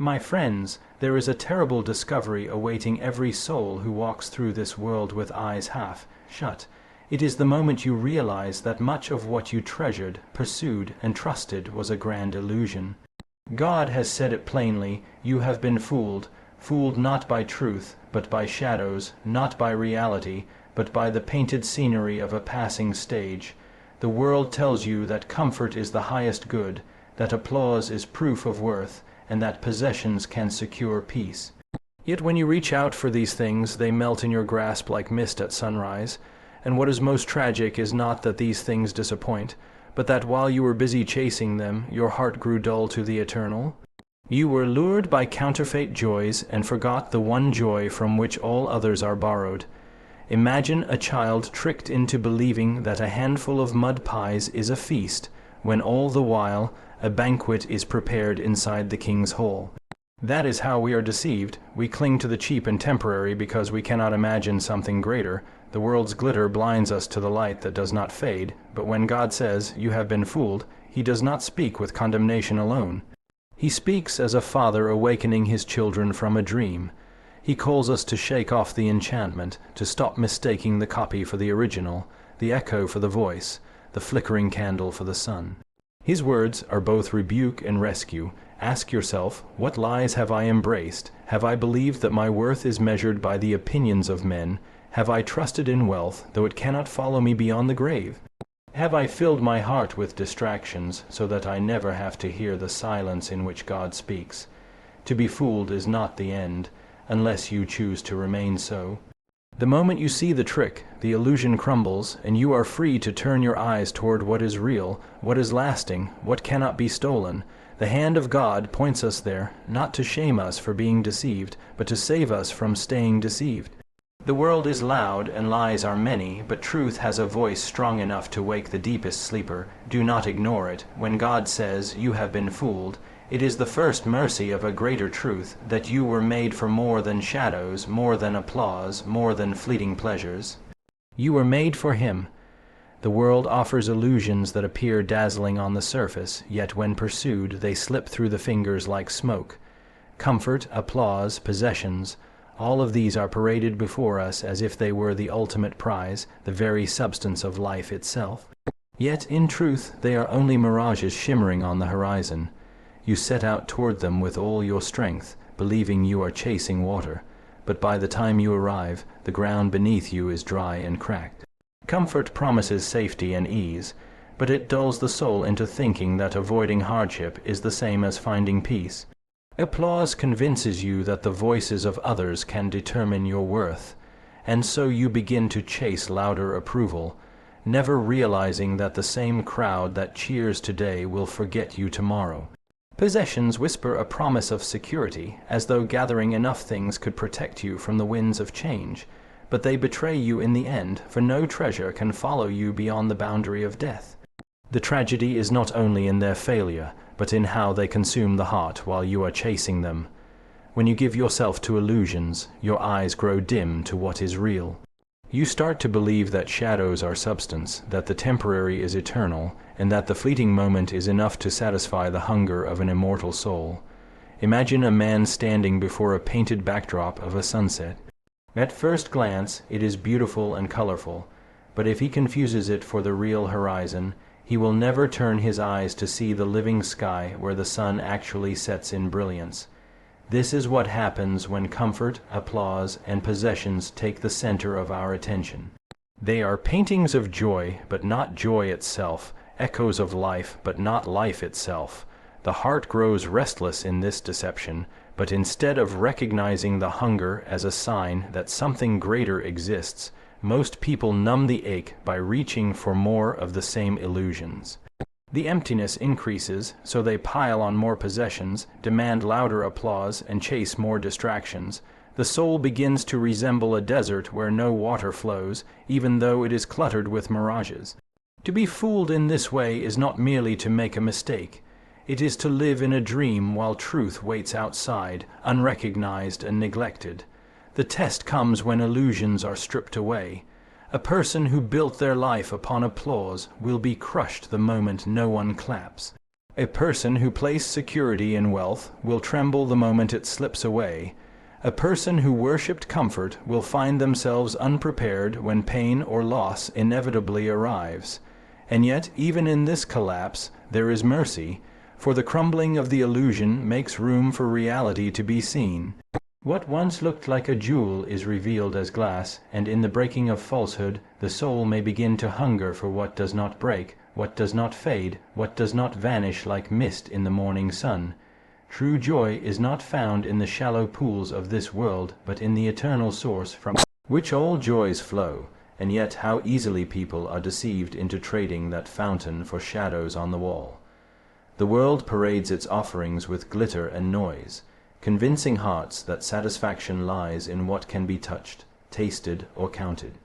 My friends, there is a terrible discovery awaiting every soul who walks through this world with eyes half shut. It is the moment you realize that much of what you treasured, pursued, and trusted was a grand illusion. God has said it plainly, you have been fooled, fooled not by truth, but by shadows, not by reality, but by the painted scenery of a passing stage. The world tells you that comfort is the highest good, that applause is proof of worth, and that possessions can secure peace. Yet when you reach out for these things, they melt in your grasp like mist at sunrise. And what is most tragic is not that these things disappoint, but that while you were busy chasing them, your heart grew dull to the eternal. You were lured by counterfeit joys and forgot the one joy from which all others are borrowed. Imagine a child tricked into believing that a handful of mud pies is a feast, when all the while a banquet is prepared inside the king's hall. That is how we are deceived. We cling to the cheap and temporary because we cannot imagine something greater. The world's glitter blinds us to the light that does not fade, but when God says, "You have been fooled," he does not speak with condemnation alone. He speaks as a father awakening his children from a dream. He calls us to shake off the enchantment, to stop mistaking the copy for the original, the echo for the voice, the flickering candle for the sun. His words are both rebuke and rescue. Ask yourself, what lies have I embraced? Have I believed that my worth is measured by the opinions of men? Have I trusted in wealth, though it cannot follow me beyond the grave? Have I filled my heart with distractions, so that I never have to hear the silence in which God speaks? To be fooled is not the end, unless you choose to remain so. The moment you see the trick, the illusion crumbles, and you are free to turn your eyes toward what is real, what is lasting, what cannot be stolen. The hand of God points us there, not to shame us for being deceived, but to save us from staying deceived. The world is loud and lies are many, but truth has a voice strong enough to wake the deepest sleeper. Do not ignore it. When God says, "You have been fooled," it is the first mercy of a greater truth, that you were made for more than shadows, more than applause, more than fleeting pleasures. You were made for Him. The world offers illusions that appear dazzling on the surface, yet when pursued they slip through the fingers like smoke. Comfort, applause, possessions, all of these are paraded before us as if they were the ultimate prize, the very substance of life itself. Yet, in truth, they are only mirages shimmering on the horizon. You set out toward them with all your strength, believing you are chasing water, but by the time you arrive, the ground beneath you is dry and cracked. Comfort promises safety and ease, but it dulls the soul into thinking that avoiding hardship is the same as finding peace. Applause convinces you that the voices of others can determine your worth, and so you begin to chase louder approval, never realizing that the same crowd that cheers today will forget you tomorrow. Possessions whisper a promise of security, as though gathering enough things could protect you from the winds of change, but they betray you in the end, for no treasure can follow you beyond the boundary of death. The tragedy is not only in their failure, but in how they consume the heart while you are chasing them. When you give yourself to illusions, your eyes grow dim to what is real. You start to believe that shadows are substance, that the temporary is eternal, and that the fleeting moment is enough to satisfy the hunger of an immortal soul. Imagine a man standing before a painted backdrop of a sunset. At first glance, it is beautiful and colorful, but if he confuses it for the real horizon, he will never turn his eyes to see the living sky where the sun actually sets in brilliance. This is what happens when comfort, applause, and possessions take the center of our attention. They are paintings of joy, but not joy itself, echoes of life, but not life itself. The heart grows restless in this deception, but instead of recognizing the hunger as a sign that something greater exists, most people numb the ache by reaching for more of the same illusions. The emptiness increases, so they pile on more possessions, demand louder applause, and chase more distractions. The soul begins to resemble a desert where no water flows, even though it is cluttered with mirages. To be fooled in this way is not merely to make a mistake. It is to live in a dream while truth waits outside, unrecognized and neglected. The test comes when illusions are stripped away. A person who built their life upon applause will be crushed the moment no one claps. A person who placed security in wealth will tremble the moment it slips away. A person who worshipped comfort will find themselves unprepared when pain or loss inevitably arrives. And yet, even in this collapse, there is mercy, for the crumbling of the illusion makes room for reality to be seen. What once looked like a jewel is revealed as glass, and in the breaking of falsehood, the soul may begin to hunger for what does not break, what does not fade, what does not vanish like mist in the morning sun. True joy is not found in the shallow pools of this world, but in the eternal source from which all joys flow. And yet how easily people are deceived into trading that fountain for shadows on the wall. The world parades its offerings with glitter and noise, convincing hearts that satisfaction lies in what can be touched, tasted, or counted.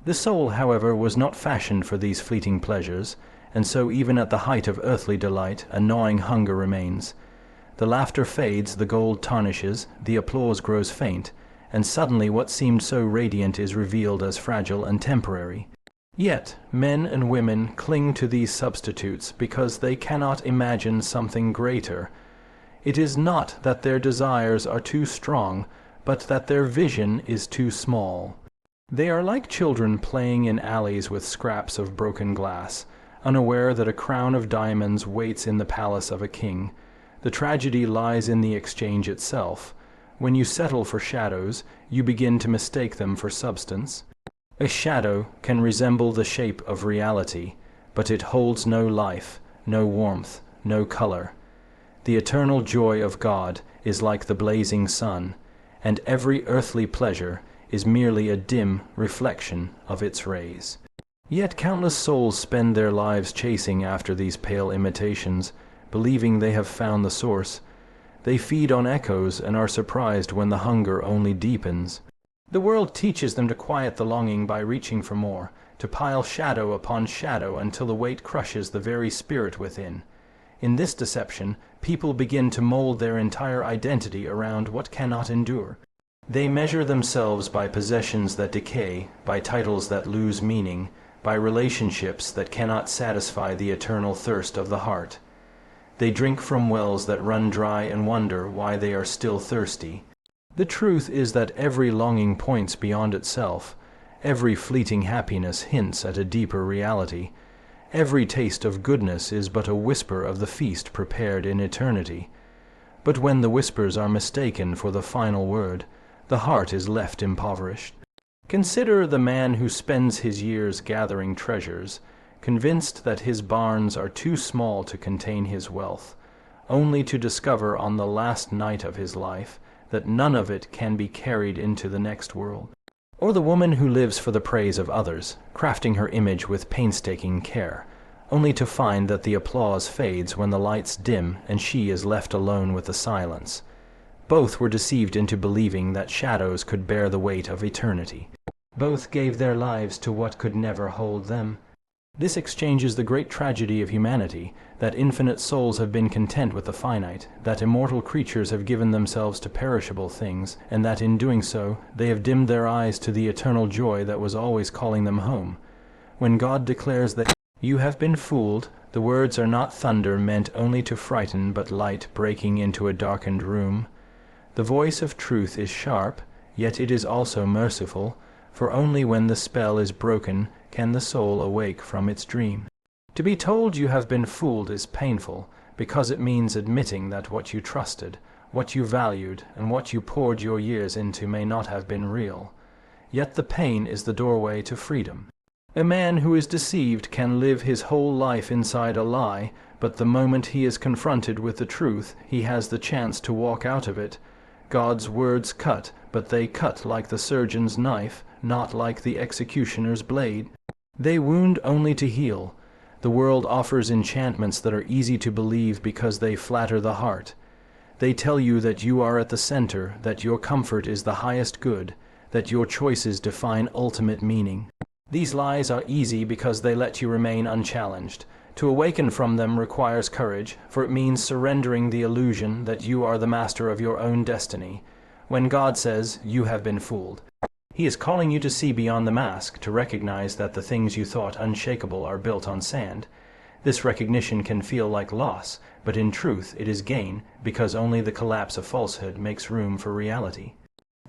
The soul, however, was not fashioned for these fleeting pleasures, and so even at the height of earthly delight a gnawing hunger remains. The laughter fades, the gold tarnishes, the applause grows faint, and suddenly what seemed so radiant is revealed as fragile and temporary. Yet men and women cling to these substitutes because they cannot imagine something greater. It is not that their desires are too strong, but that their vision is too small. They are like children playing in alleys with scraps of broken glass, unaware that a crown of diamonds waits in the palace of a king. The tragedy lies in the exchange itself. When you settle for shadows, you begin to mistake them for substance. A shadow can resemble the shape of reality, but it holds no life, no warmth, no color. The eternal joy of God is like the blazing sun, and every earthly pleasure is merely a dim reflection of its rays. Yet countless souls spend their lives chasing after these pale imitations, believing they have found the source. They feed on echoes and are surprised when the hunger only deepens. The world teaches them to quiet the longing by reaching for more, to pile shadow upon shadow until the weight crushes the very spirit within. In this deception, people begin to mold their entire identity around what cannot endure. They measure themselves by possessions that decay, by titles that lose meaning, by relationships that cannot satisfy the eternal thirst of the heart. They drink from wells that run dry and wonder why they are still thirsty. The truth is that every longing points beyond itself. Every fleeting happiness hints at a deeper reality. Every taste of goodness is but a whisper of the feast prepared in eternity. But when the whispers are mistaken for the final word, the heart is left impoverished. Consider the man who spends his years gathering treasures, convinced that his barns are too small to contain his wealth, only to discover on the last night of his life that none of it can be carried into the next world. Or the woman who lives for the praise of others, crafting her image with painstaking care, only to find that the applause fades when the lights dim and she is left alone with the silence. Both were deceived into believing that shadows could bear the weight of eternity. Both gave their lives to what could never hold them. This exchange is the great tragedy of humanity, that infinite souls have been content with the finite, that immortal creatures have given themselves to perishable things, and that in doing so they have dimmed their eyes to the eternal joy that was always calling them home. When God declares that you have been fooled, the words are not thunder meant only to frighten, but light breaking into a darkened room. The voice of truth is sharp, yet it is also merciful, for only when the spell is broken can the soul awake from its dream. To be told you have been fooled is painful, because it means admitting that what you trusted, what you valued, and what you poured your years into may not have been real. Yet the pain is the doorway to freedom. A man who is deceived can live his whole life inside a lie, but the moment he is confronted with the truth, he has the chance to walk out of it. God's words cut, but they cut like the surgeon's knife, not like the executioner's blade. They wound only to heal. The world offers enchantments that are easy to believe because they flatter the heart. They tell you that you are at the center, that your comfort is the highest good, that your choices define ultimate meaning. These lies are easy because they let you remain unchallenged. To awaken from them requires courage, for it means surrendering the illusion that you are the master of your own destiny. When God says, "You have been fooled," He is calling you to see beyond the mask, to recognize that the things you thought unshakable are built on sand. This recognition can feel like loss, but in truth it is gain, because only the collapse of falsehood makes room for reality.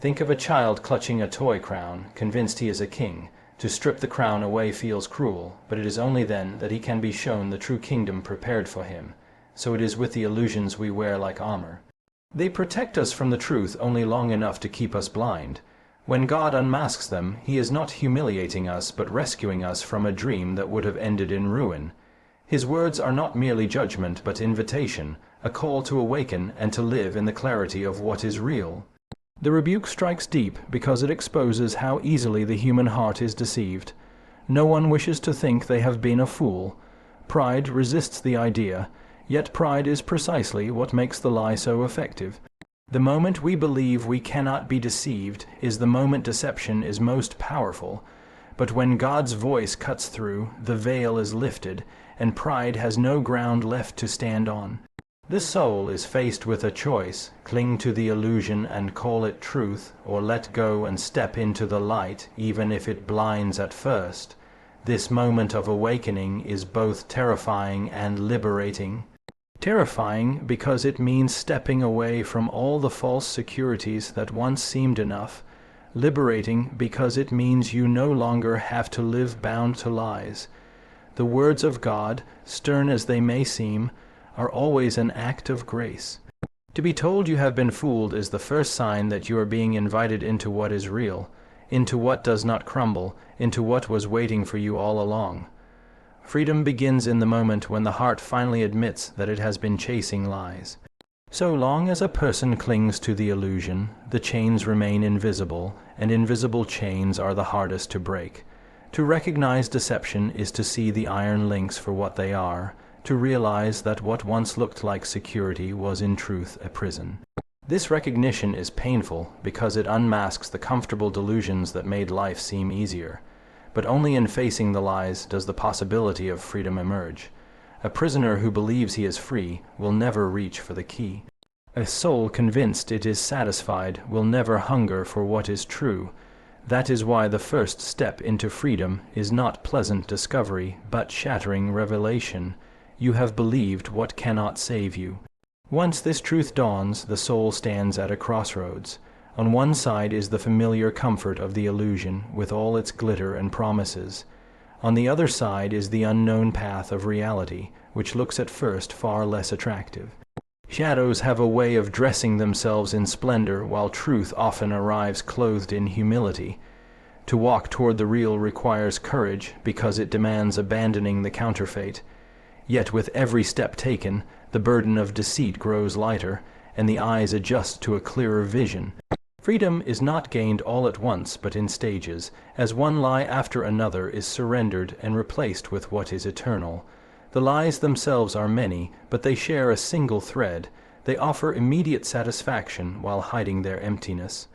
Think of a child clutching a toy crown, convinced he is a king. To strip the crown away feels cruel, but it is only then that he can be shown the true kingdom prepared for him. So it is with the illusions we wear like armor. They protect us from the truth only long enough to keep us blind. When God unmasks them, he is not humiliating us, but rescuing us from a dream that would have ended in ruin. His words are not merely judgment, but invitation, a call to awaken and to live in the clarity of what is real. The rebuke strikes deep because it exposes how easily the human heart is deceived. No one wishes to think they have been a fool. Pride resists the idea, yet pride is precisely what makes the lie so effective. The moment we believe we cannot be deceived is the moment deception is most powerful. But when God's voice cuts through, the veil is lifted, and pride has no ground left to stand on. The soul is faced with a choice: cling to the illusion and call it truth, or let go and step into the light, even if it blinds at first. This moment of awakening is both terrifying and liberating. Terrifying because it means stepping away from all the false securities that once seemed enough. Liberating because it means you no longer have to live bound to lies. The words of God, stern as they may seem, are always an act of grace. To be told you have been fooled is the first sign that you are being invited into what is real, into what does not crumble, into what was waiting for you all along. Freedom begins in the moment when the heart finally admits that it has been chasing lies. So long as a person clings to the illusion, the chains remain invisible, and invisible chains are the hardest to break. To recognize deception is to see the iron links for what they are, to realize that what once looked like security was in truth a prison. This recognition is painful because it unmasks the comfortable delusions that made life seem easier. But only in facing the lies does the possibility of freedom emerge. A prisoner who believes he is free will never reach for the key. A soul convinced it is satisfied will never hunger for what is true. That is why the first step into freedom is not pleasant discovery, but shattering revelation. You have believed what cannot save you. Once this truth dawns, the soul stands at a crossroads. On one side is the familiar comfort of the illusion, with all its glitter and promises. On the other side is the unknown path of reality, which looks at first far less attractive. Shadows have a way of dressing themselves in splendor, while truth often arrives clothed in humility. To walk toward the real requires courage, because it demands abandoning the counterfeit. Yet with every step taken, the burden of deceit grows lighter, and the eyes adjust to a clearer vision. Freedom is not gained all at once, but in stages, as one lie after another is surrendered and replaced with what is eternal. The lies themselves are many, but they share a single thread. They offer immediate satisfaction while hiding their emptiness.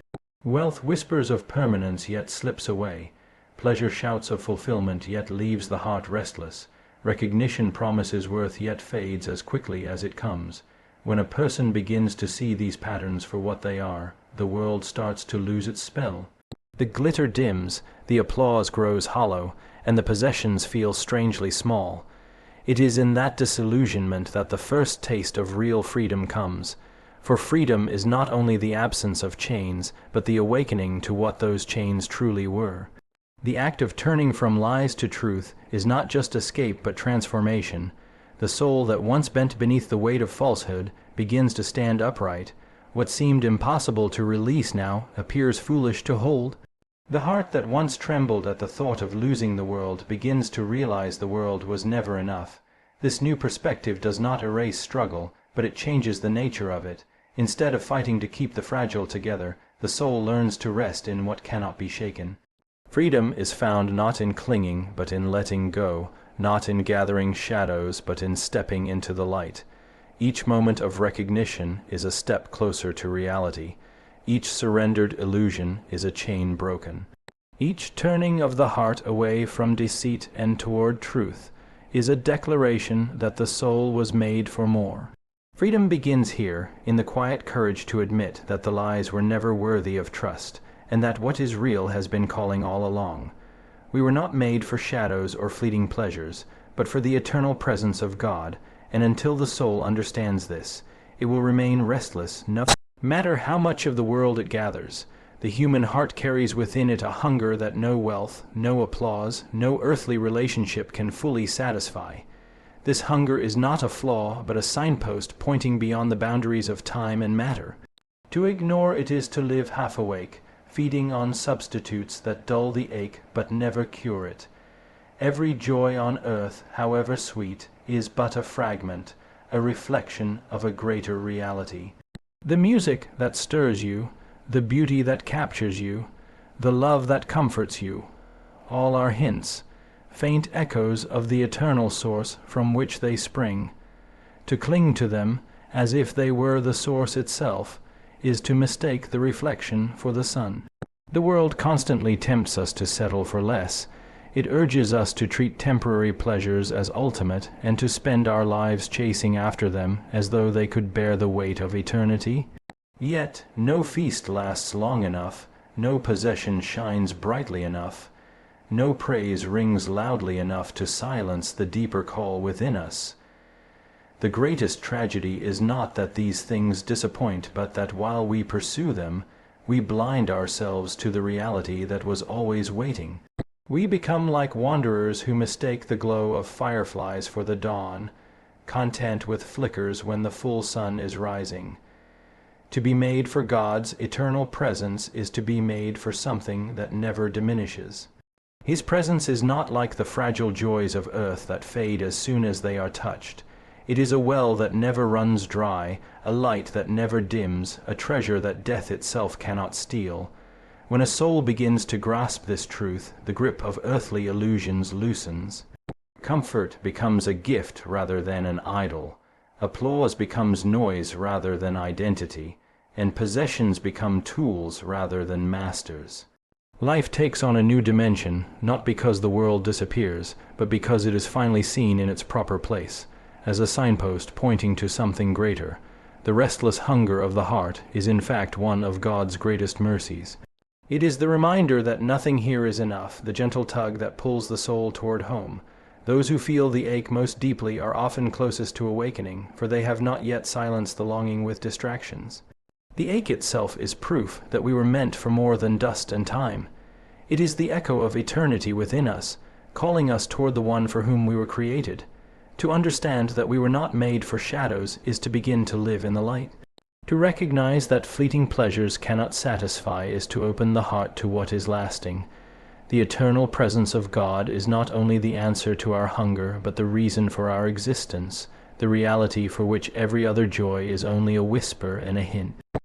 Wealth whispers of permanence yet slips away. Pleasure shouts of fulfillment yet leaves the heart restless. Recognition promises worth yet fades as quickly as it comes. When a person begins to see these patterns for what they are, the world starts to lose its spell. The glitter dims, the applause grows hollow, and the possessions feel strangely small. It is in that disillusionment that the first taste of real freedom comes. For freedom is not only the absence of chains, but the awakening to what those chains truly were. The act of turning from lies to truth is not just escape but transformation. The soul that once bent beneath the weight of falsehood begins to stand upright. What seemed impossible to release now appears foolish to hold. The heart that once trembled at the thought of losing the world begins to realize the world was never enough. This new perspective does not erase struggle, but it changes the nature of it. Instead of fighting to keep the fragile together, the soul learns to rest in what cannot be shaken. Freedom is found not in clinging, but in letting go, not in gathering shadows, but in stepping into the light. Each moment of recognition is a step closer to reality. Each surrendered illusion is a chain broken. Each turning of the heart away from deceit and toward truth is a declaration that the soul was made for more. Freedom begins here, in the quiet courage to admit that the lies were never worthy of trust, and that what is real has been calling all along. We were not made for shadows or fleeting pleasures, but for the eternal presence of God, and until the soul understands this, it will remain restless, no matter how much of the world it gathers. The human heart carries within it a hunger that no wealth, no applause, no earthly relationship can fully satisfy. This hunger is not a flaw, but a signpost pointing beyond the boundaries of time and matter. To ignore it is to live half awake, feeding on substitutes that dull the ache but never cure it. Every joy on earth, however sweet, is but a fragment, a reflection of a greater reality. The music that stirs you, the beauty that captures you, the love that comforts you, all are hints, faint echoes of the eternal source from which they spring. To cling to them, as if they were the source itself, is to mistake the reflection for the sun. The world constantly tempts us to settle for less. It urges us to treat temporary pleasures as ultimate and to spend our lives chasing after them as though they could bear the weight of eternity. Yet no feast lasts long enough, no possession shines brightly enough, no praise rings loudly enough to silence the deeper call within us. The greatest tragedy is not that these things disappoint, but that while we pursue them, we blind ourselves to the reality that was always waiting. We become like wanderers who mistake the glow of fireflies for the dawn, content with flickers when the full sun is rising. To be made for God's eternal presence is to be made for something that never diminishes. His presence is not like the fragile joys of earth that fade as soon as they are touched. It is a well that never runs dry, a light that never dims, a treasure that death itself cannot steal. When a soul begins to grasp this truth, the grip of earthly illusions loosens. Comfort becomes a gift rather than an idol. Applause becomes noise rather than identity, and possessions become tools rather than masters. Life takes on a new dimension, not because the world disappears, but because it is finally seen in its proper place, as a signpost pointing to something greater. The restless hunger of the heart is in fact one of God's greatest mercies. It is the reminder that nothing here is enough, the gentle tug that pulls the soul toward home. Those who feel the ache most deeply are often closest to awakening, for they have not yet silenced the longing with distractions. The ache itself is proof that we were meant for more than dust and time. It is the echo of eternity within us, calling us toward the one for whom we were created. To understand that we were not made for shadows is to begin to live in the light. To recognize that fleeting pleasures cannot satisfy is to open the heart to what is lasting. The eternal presence of God is not only the answer to our hunger, but the reason for our existence, the reality for which every other joy is only a whisper and a hint.